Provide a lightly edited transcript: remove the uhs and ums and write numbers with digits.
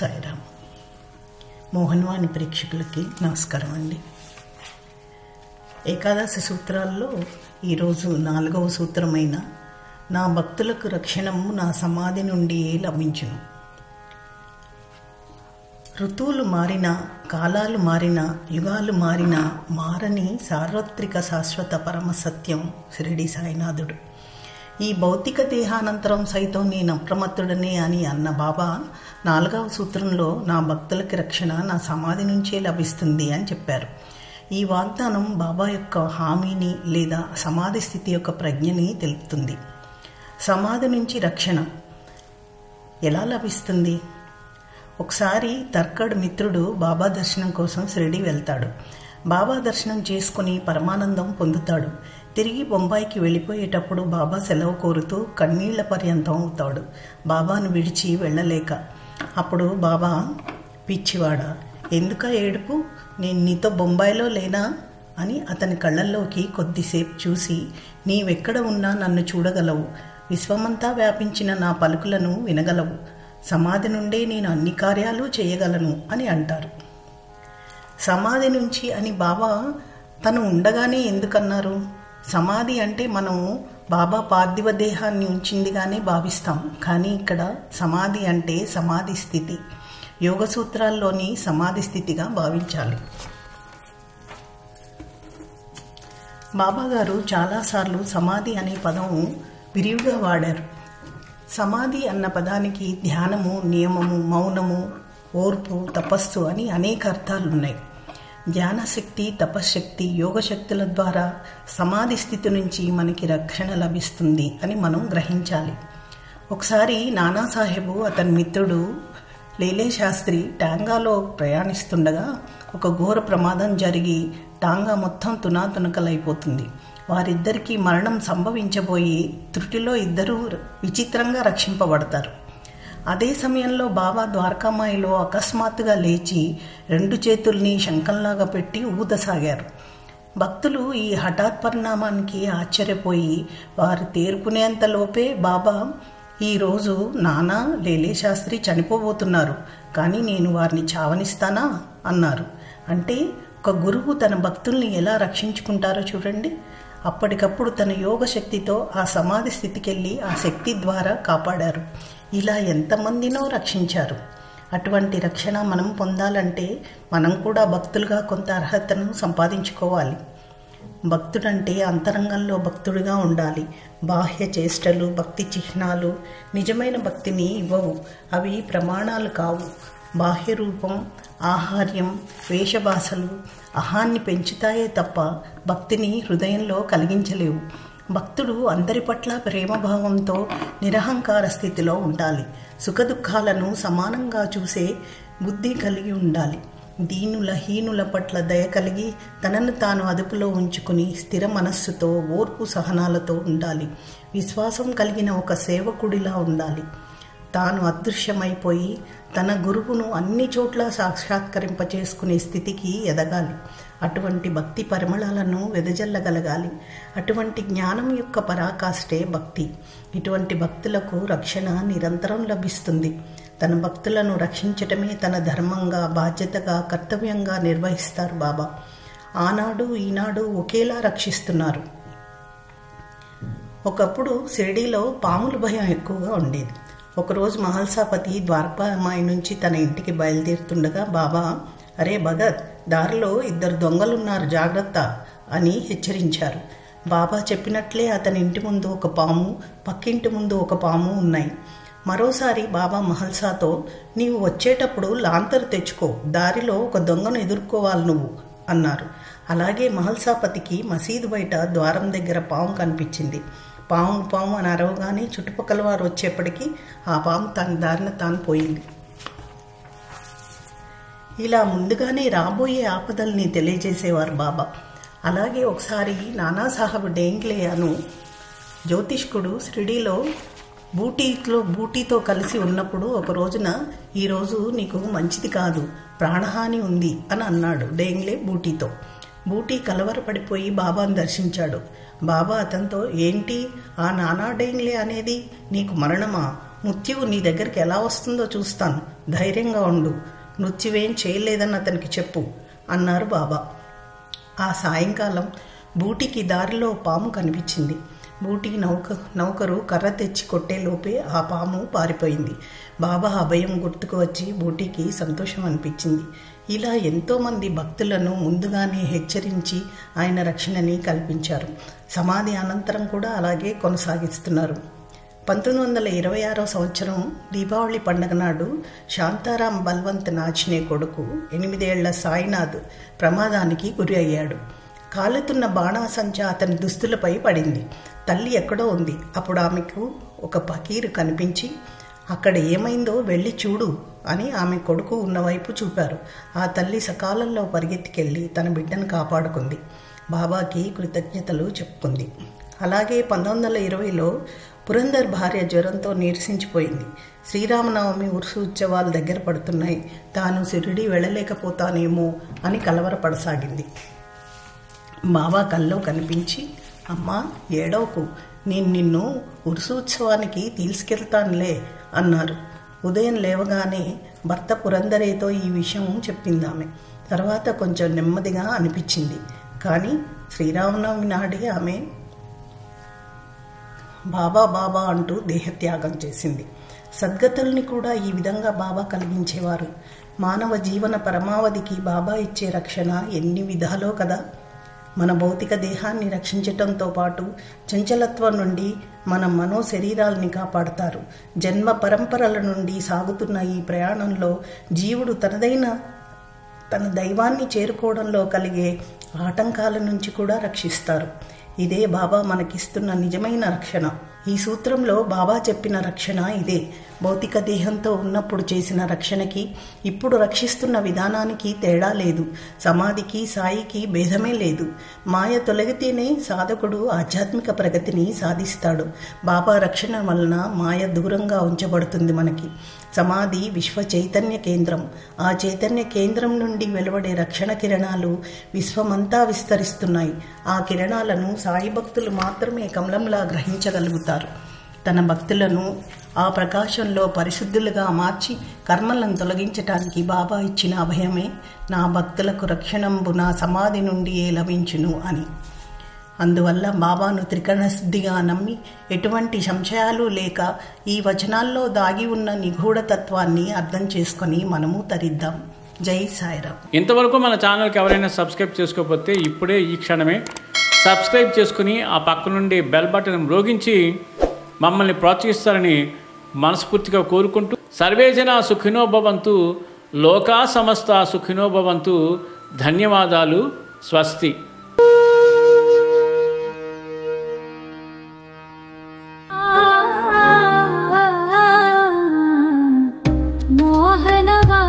సాయిరామ్. మోహన్వాణి ప్రేక్షకులకి నమస్కారం అండి. ఏకాదశి సూత్రాల్లో ఈరోజు 4వ సూత్రమైన నా భక్తులకు రక్షణము నా సమాధి నుండి లభించును. ఋతువులు మారినా, కాలాలు మారినా, యుగాలు మారినా మారని సార్వత్రిక శాశ్వత పరమసత్యం షిరిడి సాయినాథుడు. ఈ భౌతిక దేహానంతరం సైతం నేను అప్రమత్తుడనే అని అన్న బాబా 4వ సూత్రంలో నా భక్తులకి రక్షణ నా సమాధి నుంచే లభిస్తుంది అని చెప్పారు. ఈ వాగ్దానం బాబా యొక్క హామీని లేదా సమాధి స్థితి యొక్క ప్రజ్ఞని తెలుపుతుంది. సమాధి నుంచి రక్షణ ఎలా లభిస్తుంది? ఒకసారి తర్కడ్ మిత్రుడు బాబా దర్శనం కోసం షిరిడి వెళ్తాడు. బాబా దర్శనం చేసుకుని పరమానందం పొందుతాడు. తిరిగి బొంబాయికి వెళ్ళిపోయేటప్పుడు బాబా సెలవు కోరుతూ కన్నీళ్ల పర్యంతం అవుతాడు, బాబాను విడిచి వెళ్ళలేక. అప్పుడు బాబా, పిచ్చివాడా, ఎందుక ఏడుపు? నేను నీతో బొంబాయిలో లేనా అని అతని కళ్ళల్లోకి కొద్దిసేపు చూసి, నీవెక్కడ ఉన్నా నన్ను చూడగలవు, విశ్వమంతా వ్యాపించిన నా పలుకులను వినగలవు, సమాధి నుండే నేను అన్ని కార్యాలు చేయగలను అని అంటారు. సమాధి నుంచి అని బాబా తను ఉండగానే ఎందుకన్నారు? సమాధి అంటే మనం బాబా పార్థివ దేహాన్ని ఉంచిందిగానే భావిస్తాం. కానీ ఇక్కడ సమాధి అంటే సమాధి స్థితి, యోగ సూత్రాల్లోని సమాధి స్థితిగా భావించాలి. బాబా గారు చాలాసార్లు సమాధి అనే పదం విరివిగా వాడారు. సమాధి అన్న పదానికి ధ్యానము, నియమము, మౌనము, ఓర్పు, తపస్సు అని అనేక అర్థాలున్నాయి. ధ్యానశక్తి, తపశ్శక్తి, యోగశక్తుల ద్వారా సమాధి స్థితి నుంచి మనకి రక్షణ లభిస్తుంది అని మనం గ్రహించాలి. ఒకసారి నానాసాహెబు అతని మిత్రుడు లేలే శాస్త్రి టాంగాలో ప్రయాణిస్తుండగా ఒక ఘోర ప్రమాదం జరిగి టాంగా మొత్తం తునాతునకలైపోతుంది. వారిద్దరికీ మరణం సంభవించబోయి త్రుటిలో ఇద్దరూ విచిత్రంగా రక్షింపబడతారు. అదే సమయంలో బాబా ద్వారకామాయిలో అకస్మాత్తుగా లేచి 2 చేతుల్ని శంఖంలాగా పెట్టి ఊదసాగారు. భక్తులు ఈ హఠాత్ పరిణామానికి ఆశ్చర్యపోయి వారు తేరుకునేంతలోపే బాబా, ఈరోజు నానా లేలే శాస్త్రి చనిపోబోతున్నారు, కానీ నేను వారిని చావనిస్తానా అన్నారు. అంటే ఒక గురువు తన భక్తుల్ని ఎలా రక్షించుకుంటారో చూడండి. అప్పటికప్పుడు తన యోగ శక్తితో ఆ సమాధి స్థితికెళ్ళి ఆ శక్తి ద్వారా కాపాడారు. ఇలా ఎంతమందినో రక్షించారు. అటువంటి రక్షణ మనం పొందాలంటే మనం కూడా భక్తులుగా కొంత అర్హతను సంపాదించుకోవాలి. భక్తుడంటే అంతరంగంలో భక్తుడిగా ఉండాలి. బాహ్య చేష్టలు, భక్తి చిహ్నాలు నిజమైన భక్తిని ఇవ్వవు. అవి ప్రమాణాలు కావు. బాహ్య రూపం, ఆహార్యం, వేషభాషలు అహాన్ని పెంచుతాయే తప్ప భక్తిని హృదయంలో కలిగించలేవు. భక్తుడు అందరి పట్ల ప్రేమభావంతో నిరహంకార స్థితిలో ఉండాలి. సుఖదుఖాలను సమానంగా చూసే బుద్ధి కలిగి ఉండాలి. దీనుల, హీనుల పట్ల దయ కలిగి తనను తాను అదుపులో ఉంచుకుని స్థిర మనస్సుతో, ఓర్పు, సహనాలతో ఉండాలి. విశ్వాసం కలిగిన ఒక సేవకుడిలా ఉండాలి. తాను అదృశ్యమైపోయి తన గురువును అన్ని చోట్ల సాక్షాత్కరింపచేసుకునే స్థితికి ఎదగాలి. అటువంటి భక్తి పరిమళాలను వెదజల్లగలగాలి. అటువంటి జ్ఞానం యొక్క పరాకాష్టే భక్తి. ఇటువంటి భక్తులకు రక్షణ నిరంతరం లభిస్తుంది. తన భక్తులను రక్షించటమే తన ధర్మంగా, బాధ్యతగా, కర్తవ్యంగా నిర్వహిస్తారు బాబా. ఆనాడు ఈనాడు ఒకేలా రక్షిస్తున్నారు. ఒకప్పుడు షిరిడీలో పాముల భయం ఎక్కువగా ఉండేది. ఒకరోజు మహల్సాపతి ద్వారకామాయి నుంచి తన ఇంటికి బయలుదేరుతుండగా బాబా, అరే భగత్, దారిలో 2 దొంగలున్నారు, జాగ్రత్త అని హెచ్చరించారు. బాబా చెప్పినట్లే అతని ఇంటి ముందు ఒక పాము, పక్కింటి ముందు ఒక పాము ఉన్నాయి. మరోసారి బాబా మహల్సాతో, నీవు వచ్చేటప్పుడు లాంతరు తెచ్చుకో, దారిలో ఒక దొంగను ఎదుర్కోవాలి నువ్వు అన్నారు. అలాగే మహల్సాపతికి మసీదు బయట ద్వారం దగ్గర పాము కనిపించింది. పాము పాము అని అరవగానే చుట్టుపక్కల వారు వచ్చేప్పటికీ ఆ పాము తన దారిన తాను పోయింది. ఇలా ముందుగానే రాబోయే ఆపదల్ని తెలియజేసేవారు బాబా. అలాగే ఒకసారి నానాసాహెబ్ డేంగ్లే అను జ్యోతిష్కుడు షిరిడీలో బూటీతో కలిసి ఉన్నప్పుడు ఒక రోజున, ఈరోజు నీకు మంచిది కాదు, ప్రాణహాని ఉంది అని అన్నాడు డేంగ్లే బూటీతో. బూటీ కలవరపడిపోయి బాబాను దర్శించాడు. బాబా అతనితో, ఏంటి ఆ నానా డేంగ్లే అనేది? నీకు మరణమా? మృత్యువు నీ దగ్గరికి ఎలా వస్తుందో చూస్తాను, ధైర్యంగా ఉండు, మృత్యువేం చేయలేదని అతనికి చెప్పు అన్నారు బాబా. ఆ సాయంకాలం బూటికి దారిలో పాము కనిపించింది. బూటి నౌకరు కర్ర తెచ్చి కొట్టేలోపే ఆ పాము పారిపోయింది. బాబా అభయం గుర్తుకు వచ్చి బూటికి సంతోషం అనిపించింది. ఇలా ఎంతోమంది భక్తులను ముందుగానే హెచ్చరించి ఆయన రక్షణని కల్పించారు. సమాధి అనంతరం కూడా అలాగే కొనసాగిస్తున్నారు. 1926 సంవత్సరం దీపావళి పండుగ నాడు శాంతారాం బల్వంత్ నాచ్నే కొడుకు 8 ఏళ్ల సాయినాథ్ ప్రమాదానికి గురి అయ్యాడు. కాలుతున్న బాణాసంచా అతని దుస్తులపై పడింది. తల్లి ఎక్కడో ఉంది. అప్పుడు ఆమెకు ఒక ఫకీరు కనిపించి, అక్కడ ఏమైందో వెళ్ళి చూడు అని ఆమె కొడుకు ఉన్నవైపు చూపారు. ఆ తల్లి సకాలంలో పరిగెత్తికెళ్ళి తన బిడ్డను కాపాడుకుంది. బాబాకి కృతజ్ఞతలు చెప్పుకుంది. అలాగే 1920లో పురందర్ భార్య జ్వరంతో నీరసించిపోయింది. శ్రీరామనవమి ఉరుసు ఉత్సవాలు దగ్గర పడుతున్నాయి, తాను షిరిడీ వెళ్ళలేకపోతానేమో అని కలవరపడసాగింది. బాబా కల్లో కనిపించి, అమ్మా ఏడవకు, నేను నిన్ను ఉరుసు ఉత్సవానికి తీసుకెళ్తానులే అన్నారు. ఉదయం లేవగానే భర్త పురందరేతో ఈ విషయం చెప్పిందామె. తర్వాత కొంచెం నెమ్మదిగా అనిపించింది. కానీ శ్రీరామనవమి నాడే ఆమె బాబా బాబా అంటూ దేహత్యాగం చేసింది. సద్గతుల్ని కూడా ఈ విధంగా బాబా కలిగించేవారు. మానవ జీవన పరమావధికి బాబా ఇచ్చే రక్షణ ఎన్ని విధాలో కదా. మన భౌతిక దేహాన్ని రక్షించటంతో పాటు చంచలత్వం నుండి మన మనో శరీరాల్ని కాపాడతారు. జన్మ పరంపరల నుండి సాగుతున్న ఈ ప్రయాణంలో జీవుడు తన దైవాన్ని చేరుకోవడంలో కలిగే ఆటంకాల నుంచి కూడా రక్షిస్తారు. ఇదే బాబా మనకిస్తున్న నిజమైన రక్షణ. ఈ సూత్రంలో బాబా చెప్పిన రక్షణ ఇదే. భౌతిక దేహంతో ఉన్నప్పుడు చేసిన రక్షణకి ఇప్పుడు రక్షిస్తున్న విధానానికి తేడా లేదు. సమాధికి సాయికి భేదమే లేదు. మాయ తొలగితేనే సాధకుడు ఆధ్యాత్మిక ప్రగతిని సాధిస్తాడు. బాబా రక్షణ వలన మాయ దూరంగా ఉంచబడుతుంది. మనకి సమాధి విశ్వ చైతన్య కేంద్రం. ఆ చైతన్య కేంద్రం నుండి వెలువడే రక్షణ కిరణాలు విశ్వమంతా విస్తరిస్తున్నాయి. ఆ కిరణాలను సాయి భక్తులు మాత్రమే కమలంలా గ్రహించగలుగుతారు. తన భక్తులను ఆ ప్రకాశంలో పరిశుద్ధులుగా మార్చి కర్మలను తొలగించటానికి బాబా ఇచ్చిన అభయమే నా భక్తులకు రక్షణంబు నా సమాధి నుండి లభించును అని. అందువల్ల బాబాను త్రికరణశుద్ధిగా నమ్మి ఎటువంటి సంశయాలు లేక ఈ వచనాల్లో దాగి ఉన్న నిగూఢతత్వాన్ని అర్థం చేసుకొని మనము తరిద్దాం. జై సాయిరామ్. ఇంతవరకు మన ఛానల్కి ఎవరైనా సబ్స్క్రైబ్ చేసుకోకపోతే ఇప్పుడే ఈ క్షణమే సబ్స్క్రైబ్ చేసుకుని ఆ పక్క నుండి బెల్ బటన్ మ్రోగించి మమ్మల్ని ప్రోత్సహిస్తారని మనస్ఫూర్తిగా కోరుకుంటూ, సర్వేజన సుఖినో భవంతు, లోకా సమస్త సుఖినో భవంతు. ధన్యవాదాలు. స్వస్తి. మోహనవా